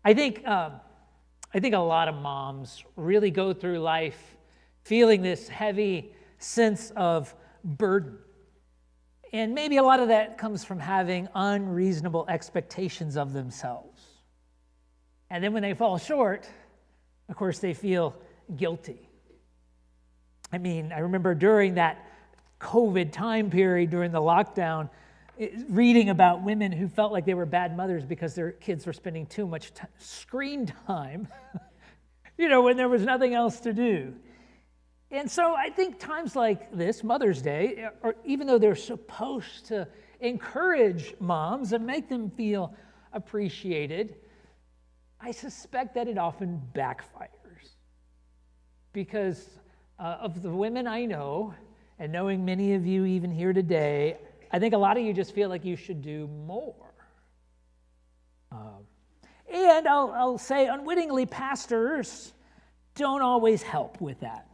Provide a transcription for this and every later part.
I think a lot of moms really go through life feeling this heavy sense of burden. And maybe a lot of that comes from having unreasonable expectations of themselves. And then when they fall short, of course, they feel guilty. I mean, I remember during that COVID time period, during the lockdown, reading about women who felt like they were bad mothers because their kids were spending too much screen time, when there was nothing else to do. And so I think times like this, Mother's Day, or even though they're supposed to encourage moms and make them feel appreciated, I suspect that it often backfires. Because of the women I know, and knowing many of you even here today, I think a lot of you just feel like you should do more. And I'll say unwittingly, pastors don't always help with that.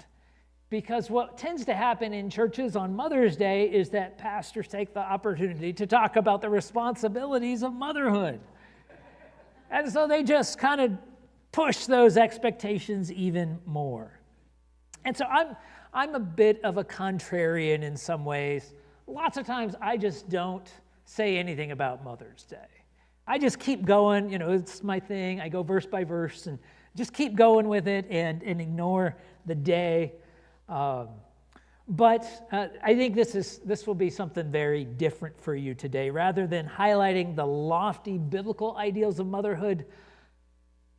Because what tends to happen in churches on Mother's Day is that pastors take the opportunity to talk about the responsibilities of motherhood. And so they just kind of push those expectations even more. And so I'm a bit of a contrarian in some ways. Lots of times I just don't say anything about Mother's Day. I just keep going, it's my thing. I go verse by verse and just keep going with it and ignore the day. But I think this will be something very different for you today. Rather than highlighting the lofty biblical ideals of motherhood,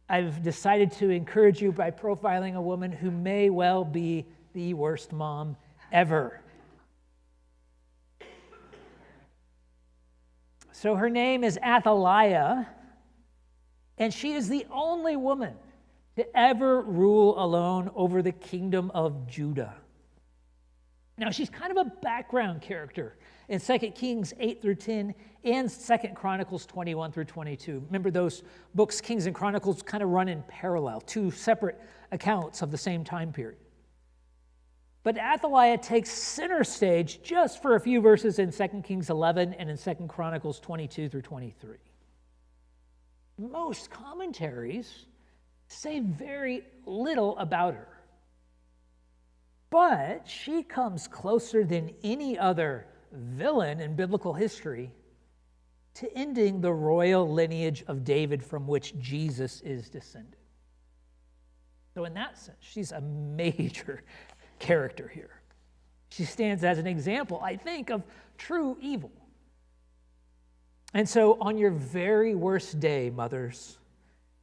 I've decided to encourage you by profiling a woman who may well be the worst mom ever. So her name is Athaliah, and she is the only woman to ever rule alone over the kingdom of Judah. Now, she's kind of a background character in 2 Kings 8 through 10 and 2 Chronicles 21 through 22. Remember, those books, Kings and Chronicles, kind of run in parallel, two separate accounts of the same time period. But Athaliah takes center stage just for a few verses in 2 Kings 11 and in 2 Chronicles 22 through 23. Most commentaries say very little about her. But she comes closer than any other villain in biblical history to ending the royal lineage of David from which Jesus is descended. So in that sense, she's a major character here. She stands as an example, I think, of true evil. And so on your very worst day, mothers,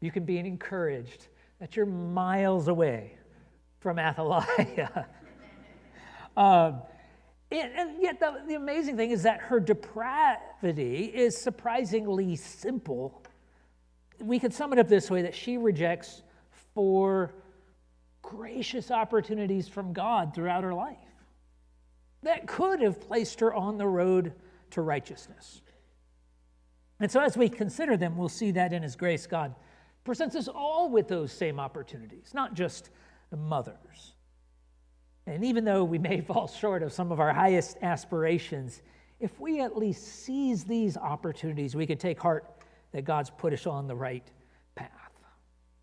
you can be encouraged that you're miles away from Athaliah. And yet the amazing thing is that her depravity is surprisingly simple. We could sum it up this way, that she rejects 4 gracious opportunities from God throughout her life that could have placed her on the road to righteousness. And so as we consider them, we'll see that in His grace, God presents us all with those same opportunities, not just the mothers. And even though we may fall short of some of our highest aspirations, if we at least seize these opportunities, we can take heart that God's put us on the right